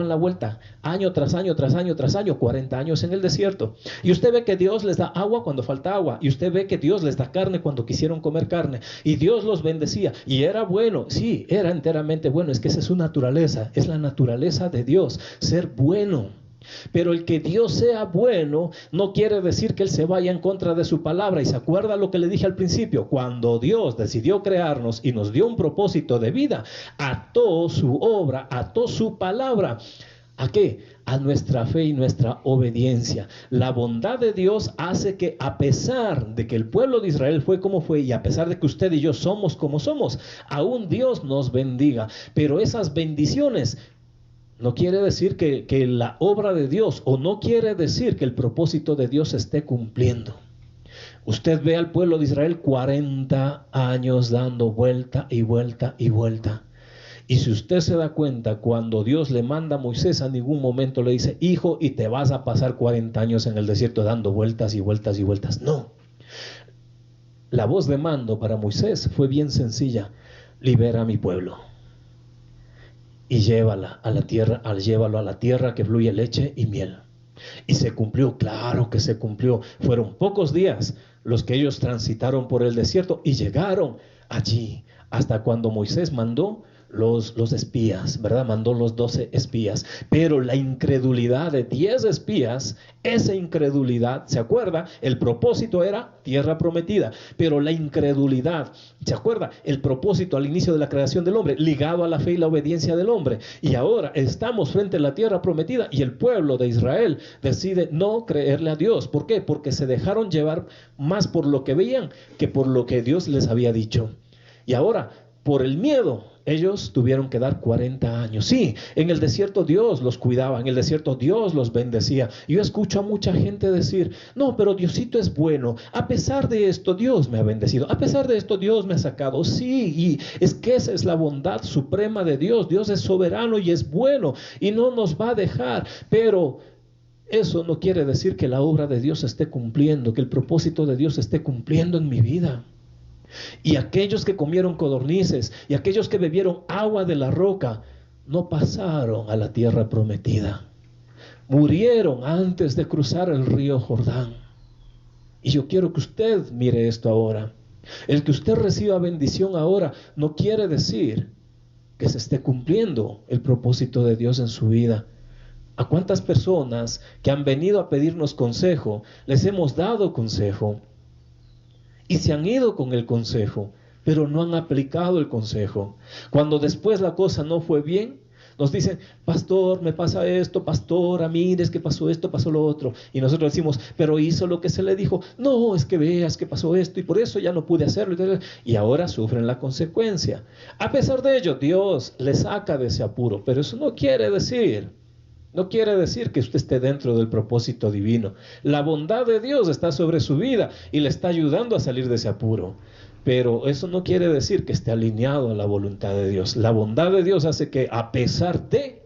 la vuelta, año tras año, 40 años en el desierto. Y usted ve que Dios les da agua cuando falta agua, y usted ve que Dios les da carne cuando quisieron comer carne, y Dios los bendecía, y era bueno, sí, era enteramente bueno, es que esa es su naturaleza, es la naturaleza de Dios, ser bueno. Pero el que Dios sea bueno no quiere decir que Él se vaya en contra de su palabra. Y se acuerda lo que le dije al principio, cuando Dios decidió crearnos y nos dio un propósito de vida, ató su obra, ató su palabra. ¿A qué? A nuestra fe y nuestra obediencia. La bondad de Dios hace que, a pesar de que el pueblo de Israel fue como fue, y a pesar de que usted y yo somos como somos, aún Dios nos bendiga. Pero esas bendiciones no quiere decir que la obra de Dios, o no quiere decir que el propósito de Dios se esté cumpliendo. Usted ve al pueblo de Israel 40 años dando vuelta y vuelta y vuelta. Y si usted se da cuenta, cuando Dios le manda a Moisés, a ningún momento le dice, hijo, y te vas a pasar 40 años en el desierto dando vueltas y vueltas y vueltas. No. La voz de mando para Moisés fue bien sencilla: libera a mi pueblo y llévalo a la tierra que fluye leche y miel. Y se cumplió, claro que se cumplió. Fueron pocos días los que ellos transitaron por el desierto y llegaron allí, hasta cuando Moisés mandó los espías, ¿verdad? Mandó los 12 espías. Pero la incredulidad de 10 espías, esa incredulidad, ¿se acuerda? El propósito era tierra prometida, pero la incredulidad, ¿se acuerda? El propósito al inicio de la creación del hombre, ligado a la fe y la obediencia del hombre. Y ahora estamos frente a la tierra prometida y el pueblo de Israel decide no creerle a Dios. ¿Por qué? Porque se dejaron llevar más por lo que veían que por lo que Dios les había dicho. Y ahora, por el miedo, ellos tuvieron que dar 40 años. Sí, en el desierto Dios los cuidaba, en el desierto Dios los bendecía. Yo escucho a mucha gente decir, no, pero Diosito es bueno. A pesar de esto, Dios me ha bendecido. A pesar de esto, Dios me ha sacado. Sí, y es que esa es la bondad suprema de Dios. Dios es soberano y es bueno y no nos va a dejar. Pero eso no quiere decir que la obra de Dios se esté cumpliendo, que el propósito de Dios se esté cumpliendo en mi vida. Y aquellos que comieron codornices y aquellos que bebieron agua de la roca no pasaron a la tierra prometida. Murieron antes de cruzar el río Jordán. Y yo quiero que usted mire esto ahora. El que usted reciba bendición ahora no quiere decir que se esté cumpliendo el propósito de Dios en su vida. ¿A cuántas personas que han venido a pedirnos consejo les hemos dado consejo y se han ido con el consejo, pero no han aplicado el consejo? Cuando después la cosa no fue bien, nos dicen: pastor, me pasa esto, pastora, mire, es que pasó esto, pasó lo otro. Y nosotros decimos: pero hizo lo que se le dijo. No, es que veas que pasó esto y por eso ya no pude hacerlo. Y ahora sufren la consecuencia. A pesar de ello, Dios les saca de ese apuro, pero eso no quiere decir que usted esté dentro del propósito divino. La bondad de Dios está sobre su vida y le está ayudando a salir de ese apuro. Pero eso no quiere decir que esté alineado a la voluntad de Dios. La bondad de Dios hace que a pesar de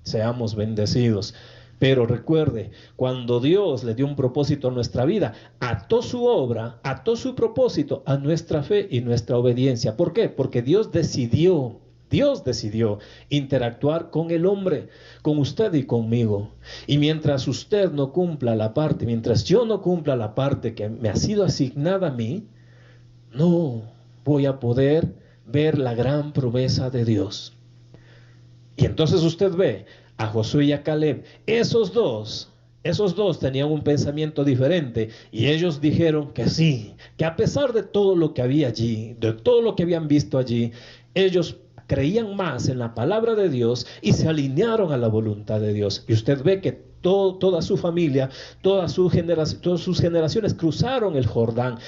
seamos bendecidos. Pero recuerde, cuando Dios le dio un propósito a nuestra vida, ató su obra, ató su propósito a nuestra fe y nuestra obediencia. ¿Por qué? Porque Dios decidió interactuar con el hombre, con usted y conmigo. Y mientras usted no cumpla la parte, mientras yo no cumpla la parte que me ha sido asignada a mí, no voy a poder ver la gran promesa de Dios. Y entonces usted ve a Josué y a Caleb, esos dos tenían un pensamiento diferente y ellos dijeron que sí, que a pesar de todo lo que había allí, de todo lo que habían visto allí, ellos creían más en la palabra de Dios y se alinearon a la voluntad de Dios. Y usted ve que toda su familia, todas sus generaciones cruzaron el Jordán,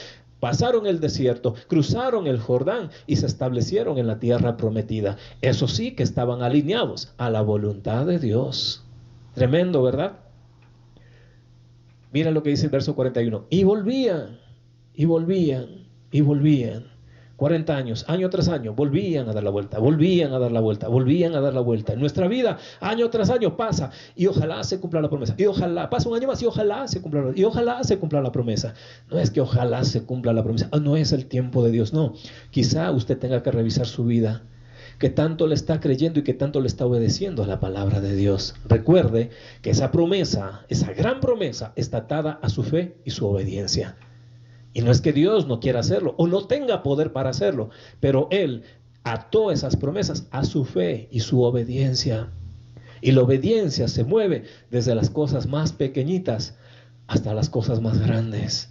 pasaron el desierto, cruzaron el Jordán y se establecieron en la tierra prometida. Eso sí, que estaban alineados a la voluntad de Dios. Tremendo, ¿verdad? Mira lo que dice el verso 41. Y volvían, y volvían, y volvían. 40 años, año tras año, volvían a dar la vuelta, volvían a dar la vuelta, volvían a dar la vuelta. En nuestra vida, año tras año pasa y ojalá se cumpla la promesa. Y ojalá, pasa un año más y ojalá se cumpla, y ojalá se cumpla la promesa. No es que ojalá se cumpla la promesa, no es el tiempo de Dios, no. Quizá usted tenga que revisar su vida, que tanto le está creyendo y que tanto le está obedeciendo a la palabra de Dios. Recuerde que esa promesa, esa gran promesa, está atada a su fe y su obediencia. Y no es que Dios no quiera hacerlo o no tenga poder para hacerlo, pero Él ató esas promesas a su fe y su obediencia. Y la obediencia se mueve desde las cosas más pequeñitas hasta las cosas más grandes.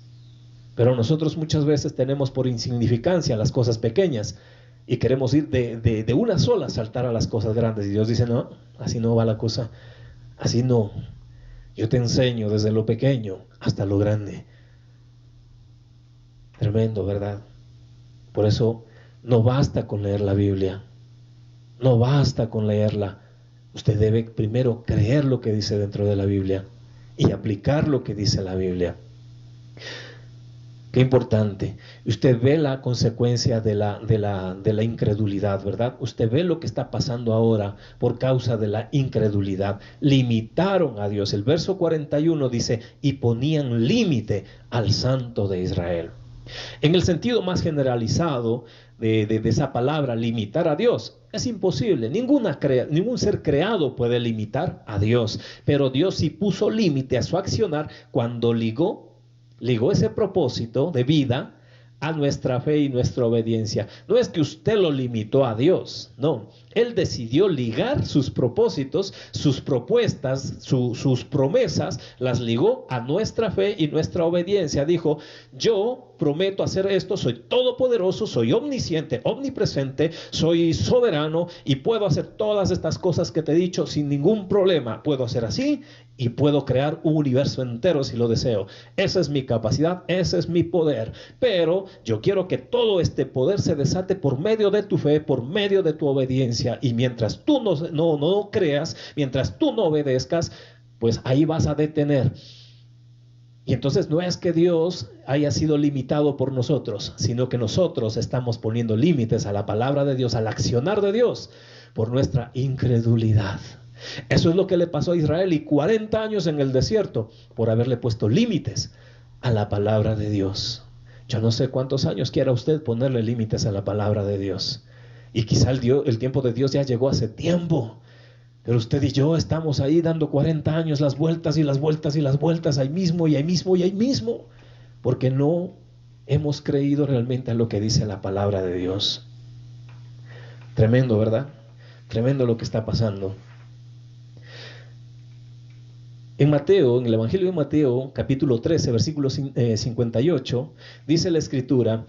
Pero nosotros muchas veces tenemos por insignificancia las cosas pequeñas y queremos ir de una sola saltar a las cosas grandes. Y Dios dice: no, así no va la cosa, así no. Yo te enseño desde lo pequeño hasta lo grande. Tremendo, ¿verdad? Por eso no basta con leer la Biblia, no basta con leerla. Usted debe primero creer lo que dice dentro de la Biblia y aplicar lo que dice la Biblia. Qué importante. Usted ve la consecuencia de la incredulidad, ¿verdad? Usted ve lo que está pasando ahora por causa de la incredulidad. Limitaron a Dios. El verso 41 dice: y ponían límite al Santo de Israel. En el sentido más generalizado de esa palabra, limitar a Dios, es imposible. Ningún ser creado puede limitar a Dios, pero Dios sí puso límite a su accionar cuando ligó ese propósito de vida a nuestra fe y nuestra obediencia. No es que usted lo limitó a Dios, no. Él decidió ligar sus propósitos, sus propuestas, sus promesas, las ligó a nuestra fe y nuestra obediencia. Dijo: yo prometo hacer esto, soy todopoderoso, soy omnisciente, omnipresente, soy soberano y puedo hacer todas estas cosas que te he dicho sin ningún problema. Puedo hacer así y puedo crear un universo entero si lo deseo. Esa es mi capacidad, ese es mi poder. Pero yo quiero que todo este poder se desate por medio de tu fe, por medio de tu obediencia. Y mientras tú no creas, mientras tú no obedezcas, pues ahí vas a detener. Y entonces no es que Dios haya sido limitado por nosotros, sino que nosotros estamos poniendo límites a la palabra de Dios, al accionar de Dios, por nuestra incredulidad. Eso es lo que le pasó a Israel y 40 años en el desierto por haberle puesto límites a la palabra de Dios. Yo no sé cuántos años quiera usted ponerle límites a la palabra de Dios. Y quizá el tiempo de Dios ya llegó hace tiempo. Pero usted y yo estamos ahí dando 40 años, las vueltas y las vueltas y las vueltas, ahí mismo y ahí mismo y ahí mismo, porque no hemos creído realmente a lo que dice la palabra de Dios. Tremendo, ¿verdad? Tremendo lo que está pasando. En Mateo, en el Evangelio de Mateo, capítulo 13, versículo 58, dice la Escritura: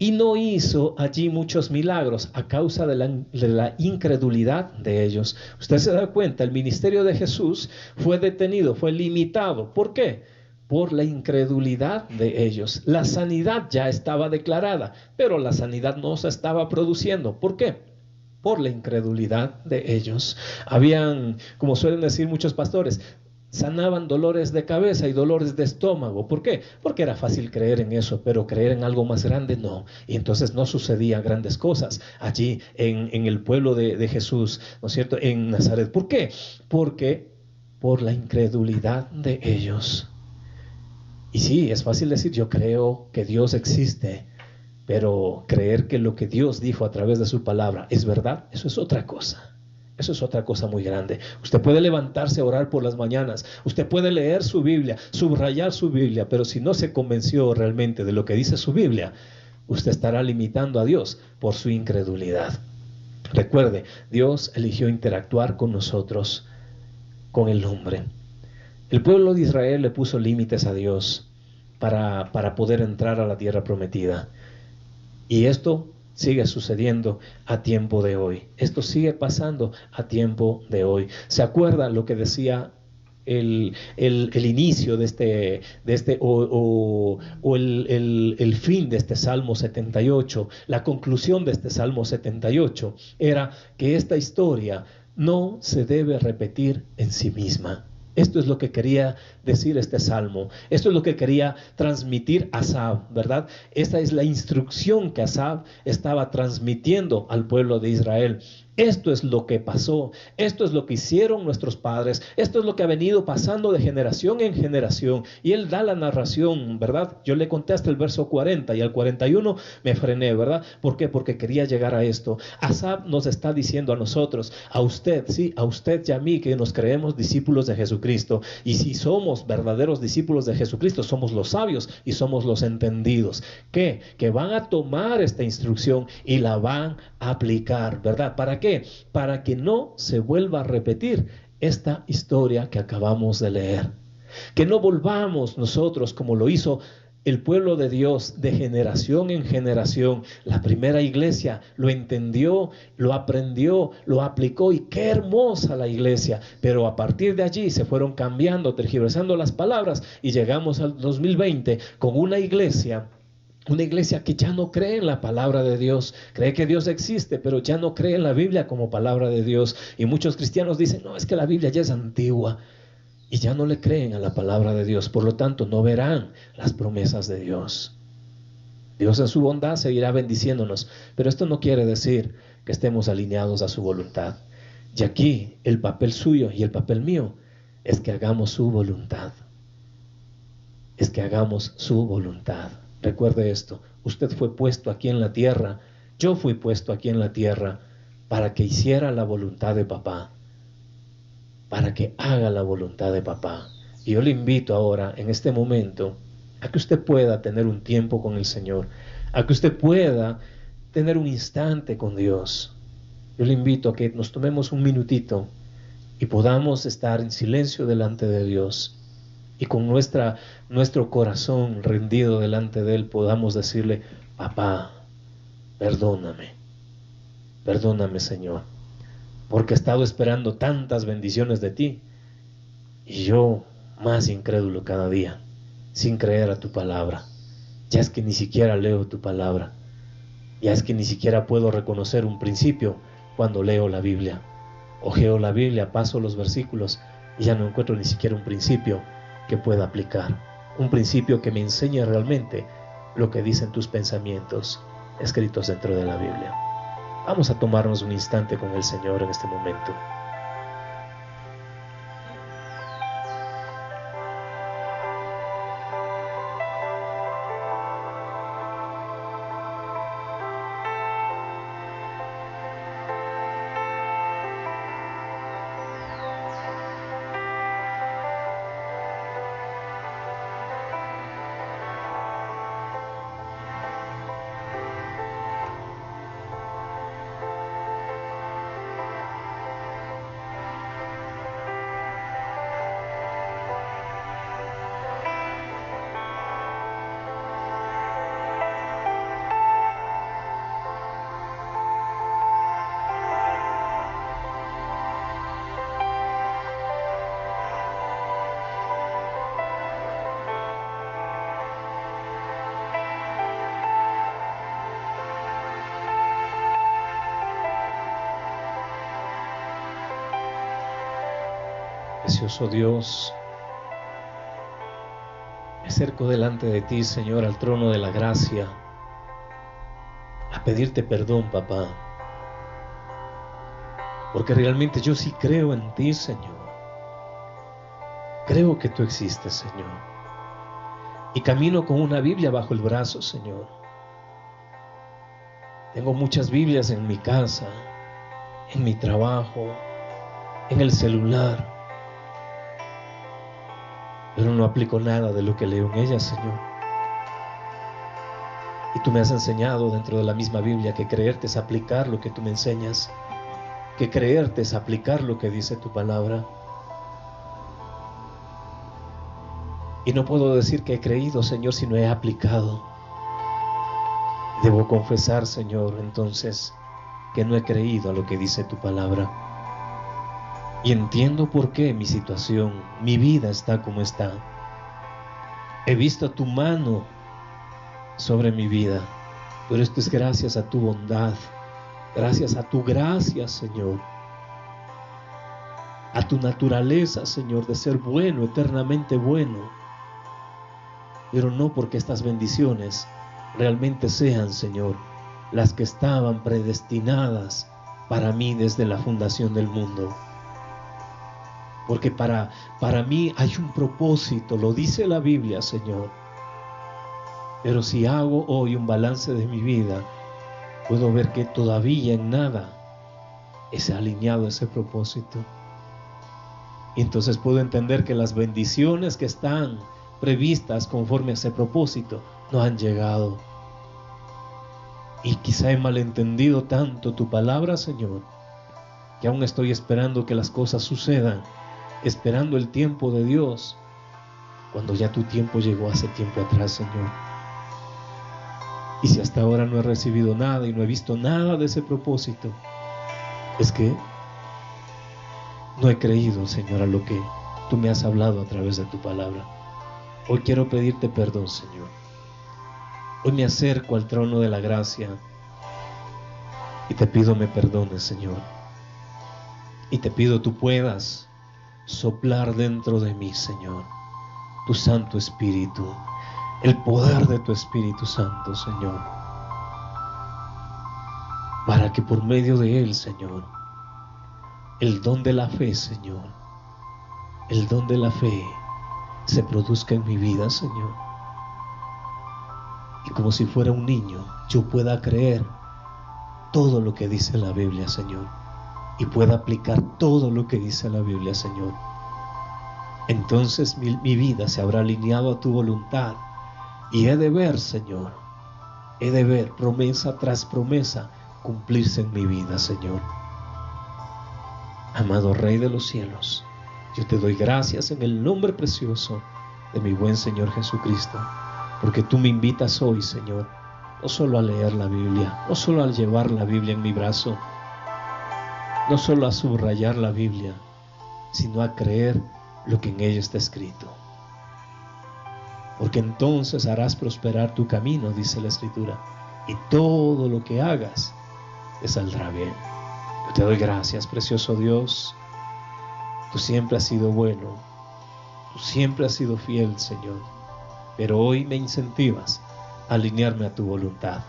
y no hizo allí muchos milagros a causa de la incredulidad de ellos. Usted se da cuenta, el ministerio de Jesús fue detenido, fue limitado. ¿Por qué? Por la incredulidad de ellos. La sanidad ya estaba declarada, pero la sanidad no se estaba produciendo. ¿Por qué? Por la incredulidad de ellos. Habían, como suelen decir muchos pastores, sanaban dolores de cabeza y dolores de estómago. ¿Por qué? Porque era fácil creer en eso, pero creer en algo más grande no. Y entonces no sucedían grandes cosas allí en el pueblo de Jesús, ¿no es cierto? En Nazaret. ¿Por qué? Porque por la incredulidad de ellos. Y sí, es fácil decir, yo creo que Dios existe, pero creer que lo que Dios dijo a través de su palabra es verdad, eso es otra cosa. Eso es otra cosa muy grande. Usted puede levantarse a orar por las mañanas, usted puede leer su Biblia, subrayar su Biblia, pero si no se convenció realmente de lo que dice su Biblia, usted estará limitando a Dios por su incredulidad. Recuerde, Dios eligió interactuar con nosotros, con el hombre. El pueblo de Israel le puso límites a Dios para poder entrar a la tierra prometida. Y esto sigue sucediendo a tiempo de hoy. Esto sigue pasando a tiempo de hoy. ¿Se acuerda lo que decía el inicio de este o el fin de este Salmo 78? La conclusión de este Salmo 78 era que esta historia no se debe repetir en sí misma. Esto es lo que quería decir este salmo. Esto es lo que quería transmitir Asaf, ¿verdad? Esta es la instrucción que Asaf estaba transmitiendo al pueblo de Israel. Esto es lo que pasó, esto es lo que hicieron nuestros padres, esto es lo que ha venido pasando de generación en generación. Y él da la narración, ¿verdad? Yo le conté hasta el verso 40 y al 41 me frené, ¿verdad? ¿Por qué? Porque quería llegar a esto. Asaf nos está diciendo a nosotros, a usted, sí, a usted y a mí, que nos creemos discípulos de Jesucristo. Y si somos verdaderos discípulos de Jesucristo, somos los sabios y somos los entendidos. ¿Qué? Que van a tomar esta instrucción y la van a aplicar, ¿verdad? ¿Para qué? Para que no se vuelva a repetir esta historia que acabamos de leer. Que no volvamos nosotros como lo hizo el pueblo de Dios de generación en generación. La primera iglesia lo entendió, lo aprendió, lo aplicó y qué hermosa la iglesia. Pero a partir de allí se fueron cambiando, tergiversando las palabras y llegamos al 2020 con una iglesia que ya no cree en la palabra de Dios, cree que Dios existe, pero ya no cree en la Biblia como palabra de Dios. Y muchos cristianos dicen, no, es que la Biblia ya es antigua. Y ya no le creen a la palabra de Dios, por lo tanto no verán las promesas de Dios. Dios en su bondad seguirá bendiciéndonos, pero esto no quiere decir que estemos alineados a su voluntad. Y aquí el papel suyo y el papel mío es que hagamos su voluntad. Es que hagamos su voluntad. Recuerde esto, usted fue puesto aquí en la tierra, yo fui puesto aquí en la tierra para que hiciera la voluntad de papá, para que haga la voluntad de papá. Y yo le invito ahora, en este momento, a que usted pueda tener un tiempo con el Señor, a que usted pueda tener un instante con Dios. Yo le invito a que nos tomemos un minutito y podamos estar en silencio delante de Dios y con nuestro corazón rendido delante de Él podamos decirle, papá, perdóname, perdóname, Señor, porque he estado esperando tantas bendiciones de ti y yo más incrédulo cada día, sin creer a tu palabra. Ya es que ni siquiera leo tu palabra, ya es que ni siquiera puedo reconocer un principio cuando leo la Biblia. Ojeo la Biblia, paso los versículos y ya no encuentro ni siquiera un principio que pueda aplicar, un principio que me enseñe realmente lo que dicen tus pensamientos escritos dentro de la Biblia. Vamos a tomarnos un instante con el Señor en este momento. Precioso Dios, me acerco delante de ti, Señor, al trono de la gracia, a pedirte perdón, papá, porque realmente yo sí creo en ti, Señor. Creo que tú existes, Señor, y camino con una Biblia bajo el brazo, Señor. Tengo muchas Biblias en mi casa, en mi trabajo, en el celular, pero no aplico nada de lo que leo en ellas, Señor. Y tú me has enseñado dentro de la misma Biblia que creerte es aplicar lo que tú me enseñas, que creerte es aplicar lo que dice tu palabra. Y no puedo decir que he creído, Señor, si no he aplicado. Debo confesar, Señor, entonces, que no he creído a lo que dice tu palabra. Y entiendo por qué mi situación, mi vida está como está. He visto tu mano sobre mi vida, pero esto es gracias a tu bondad, gracias a tu gracia, Señor, a tu naturaleza, Señor, de ser bueno, eternamente bueno. Pero no porque estas bendiciones realmente sean, Señor, las que estaban predestinadas para mí desde la fundación del mundo. Porque para mí hay un propósito, lo dice la Biblia, Señor. Pero si hago hoy un balance de mi vida, puedo ver que todavía en nada es alineado ese propósito. Y entonces puedo entender que las bendiciones que están previstas conforme a ese propósito no han llegado. Y quizá he malentendido tanto tu palabra, Señor, que aún estoy esperando que las cosas sucedan, esperando el tiempo de Dios, cuando ya tu tiempo llegó hace tiempo atrás, Señor. Y si hasta ahora no he recibido nada y no he visto nada de ese propósito, es que no he creído, Señor, a lo que tú me has hablado a través de tu palabra. Hoy quiero pedirte perdón, Señor. Hoy me acerco al trono de la gracia y te pido me perdones, Señor. Y te pido tú puedas soplar dentro de mí, Señor, tu Santo Espíritu, el poder de tu Espíritu Santo, Señor, para que por medio de él, Señor, el don de la fe, Señor, el don de la fe se produzca en mi vida, Señor. Y como si fuera un niño, yo pueda creer todo lo que dice la Biblia, Señor, y pueda aplicar todo lo que dice la Biblia, Señor. Entonces mi vida se habrá alineado a tu voluntad y he de ver, Señor, he de ver promesa tras promesa cumplirse en mi vida, Señor. Amado Rey de los cielos, yo te doy gracias en el nombre precioso de mi buen Señor Jesucristo, porque tú me invitas hoy, Señor, no solo a leer la Biblia, no solo a llevar la Biblia en mi brazo, no solo a subrayar la Biblia, sino a creer lo que en ella está escrito. Porque entonces harás prosperar tu camino, dice la Escritura, y todo lo que hagas te saldrá bien. Yo te doy gracias, precioso Dios. Tú siempre has sido bueno, tú siempre has sido fiel, Señor, pero hoy me incentivas a alinearme a tu voluntad,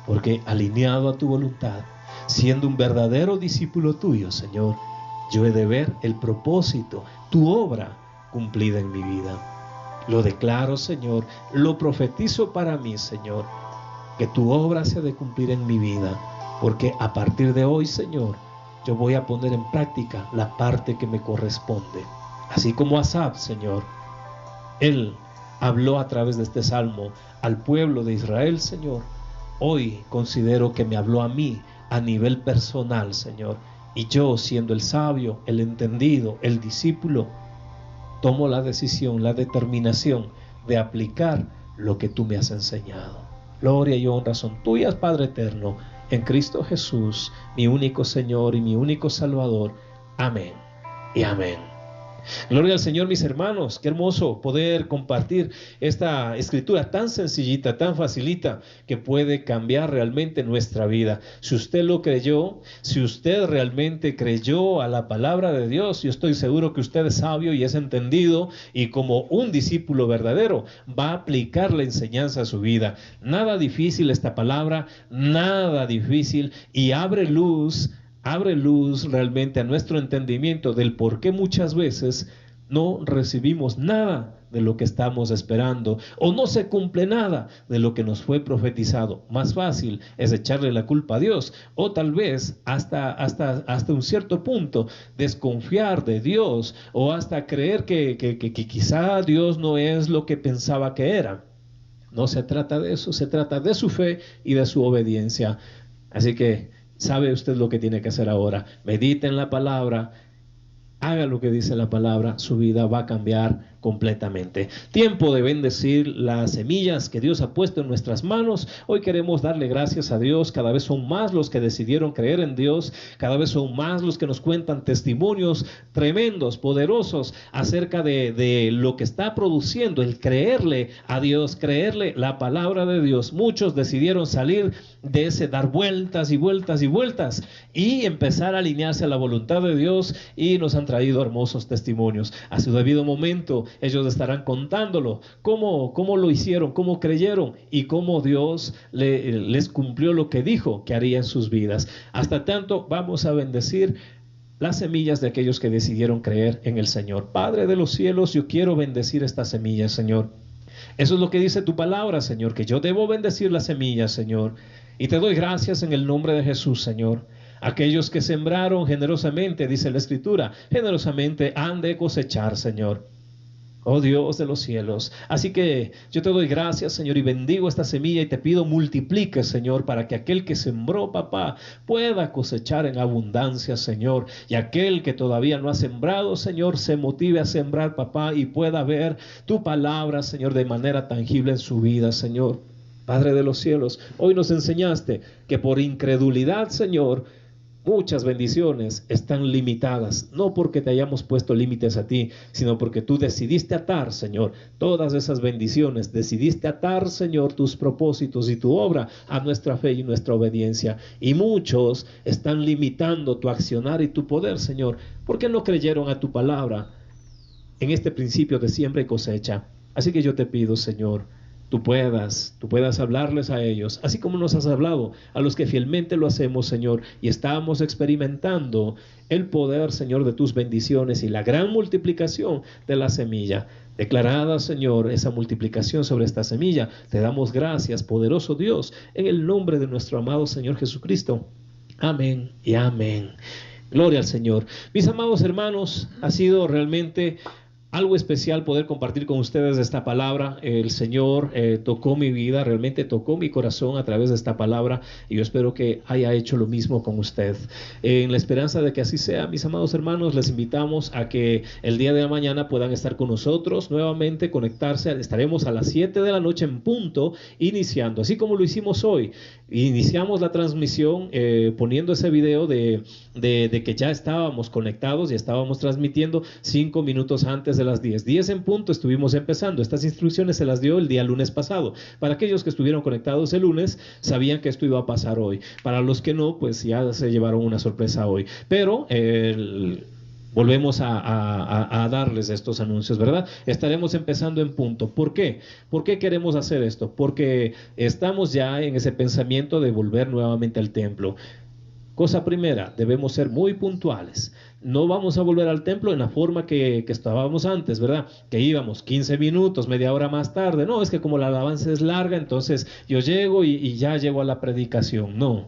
porque alineado a tu voluntad, siendo un verdadero discípulo tuyo, Señor, yo he de ver el propósito, tu obra cumplida en mi vida. Lo declaro, Señor, lo profetizo para mí, Señor, que tu obra se ha de cumplir en mi vida, porque a partir de hoy, Señor, yo voy a poner en práctica la parte que me corresponde. Así como Asaf, Señor, él habló a través de este salmo al pueblo de Israel, Señor, hoy considero que me habló a mí a nivel personal, Señor, y yo, siendo el sabio, el entendido, el discípulo, tomo la decisión, la determinación de aplicar lo que tú me has enseñado. Gloria y honra son tuyas, Padre eterno, en Cristo Jesús, mi único Señor y mi único Salvador. Amén y amén. Gloria al Señor, mis hermanos. Qué hermoso poder compartir esta escritura tan sencillita, tan facilita, que puede cambiar realmente nuestra vida. Si usted lo creyó, si usted realmente creyó a la palabra de Dios, yo estoy seguro que usted es sabio y es entendido, y como un discípulo verdadero va a aplicar la enseñanza a su vida. Nada difícil esta palabra, nada difícil, y abre luz realmente a nuestro entendimiento del por qué muchas veces no recibimos nada de lo que estamos esperando, o no se cumple nada de lo que nos fue profetizado. Más fácil es echarle la culpa a Dios, o tal vez hasta un cierto punto desconfiar de Dios, o hasta creer que quizá Dios no es lo que pensaba que era. No se trata de eso, se trata de su fe y de su obediencia. Así que ¿sabe usted lo que tiene que hacer ahora? Medite en la palabra, haga lo que dice la palabra, su vida va a cambiar completamente. Tiempo de bendecir las semillas que Dios ha puesto en nuestras manos. Hoy queremos darle gracias a Dios. Cada vez son más los que decidieron creer en Dios. Cada vez son más los que nos cuentan testimonios tremendos, poderosos acerca de lo que está produciendo el creerle a Dios, creerle la palabra de Dios. Muchos decidieron salir de ese dar vueltas y vueltas y vueltas y empezar a alinearse a la voluntad de Dios, y nos han traído hermosos testimonios. A su debido momento ellos estarán contándolo, cómo lo hicieron, cómo creyeron y cómo Dios les cumplió lo que dijo que haría en sus vidas. Hasta tanto, vamos a bendecir las semillas de aquellos que decidieron creer en el Señor. Padre de los cielos, yo quiero bendecir estas semillas, Señor. Eso es lo que dice tu palabra, Señor, que yo debo bendecir las semillas, Señor. Y te doy gracias en el nombre de Jesús, Señor. Aquellos que sembraron generosamente, dice la Escritura, generosamente han de cosechar, Señor. Oh Dios de los cielos. Así que yo te doy gracias, Señor, y bendigo esta semilla y te pido multiplique, Señor, para que aquel que sembró, papá, pueda cosechar en abundancia, Señor. Y aquel que todavía no ha sembrado, Señor, se motive a sembrar, papá, y pueda ver tu palabra, Señor, de manera tangible en su vida, Señor. Padre de los cielos, hoy nos enseñaste que por incredulidad, Señor, muchas bendiciones están limitadas, no porque te hayamos puesto límites a ti, sino porque tú decidiste atar, Señor, todas esas bendiciones, decidiste atar, Señor, tus propósitos y tu obra a nuestra fe y nuestra obediencia. Y muchos están limitando tu accionar y tu poder, Señor, porque no creyeron a tu palabra en este principio de siembra y cosecha. Así que yo te pido, Señor, tú puedas hablarles a ellos, así como nos has hablado a los que fielmente lo hacemos, Señor, y estamos experimentando el poder, Señor, de tus bendiciones y la gran multiplicación de la semilla. Declarada, Señor, esa multiplicación sobre esta semilla, te damos gracias, poderoso Dios, en el nombre de nuestro amado Señor Jesucristo. Amén y amén. Gloria al Señor. Mis amados hermanos, ha sido realmente algo especial poder compartir con ustedes esta palabra. El Señor tocó mi vida, realmente tocó mi corazón a través de esta palabra, y yo espero que haya hecho lo mismo con usted. En la esperanza de que así sea, mis amados hermanos, les invitamos a que el día de mañana puedan estar con nosotros nuevamente, conectarse. Estaremos a las 7 de la noche en punto, iniciando, así como lo hicimos hoy. Iniciamos la transmisión poniendo ese video de que ya estábamos conectados y estábamos transmitiendo 5 minutos antes de las 10 en punto. Estuvimos empezando. Estas instrucciones se las dio el día lunes pasado. Para aquellos que estuvieron conectados el lunes, sabían que esto iba a pasar hoy. Para los que no, pues ya se llevaron una sorpresa hoy. Pero volvemos a darles estos anuncios, ¿verdad? Estaremos empezando en punto. ¿Por qué? ¿Por qué queremos hacer esto? Porque estamos ya en ese pensamiento de volver nuevamente al templo. Cosa primera, debemos ser muy puntuales. No vamos a volver al templo en la forma que estábamos antes, ¿verdad? Que íbamos 15 minutos, media hora más tarde. No, es que como la alabanza es larga, entonces yo llego y ya llego a la predicación. No.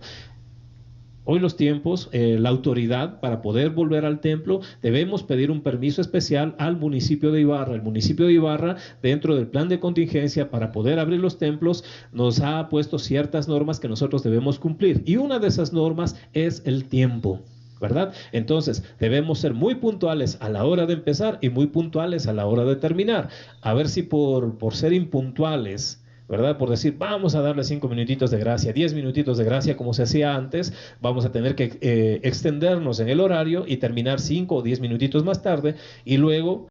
Hoy los tiempos, la autoridad para poder volver al templo, debemos pedir un permiso especial al municipio de Ibarra. El municipio de Ibarra, dentro del plan de contingencia para poder abrir los templos, nos ha puesto ciertas normas que nosotros debemos cumplir. Y una de esas normas es el tiempo, ¿verdad? Entonces debemos ser muy puntuales a la hora de empezar y muy puntuales a la hora de terminar. A ver si por ser impuntuales, ¿verdad? Por decir, vamos a darle 5 minutitos de gracia, 10 minutitos de gracia como se hacía antes, vamos a tener que extendernos en el horario y terminar 5 o 10 minutitos más tarde y luego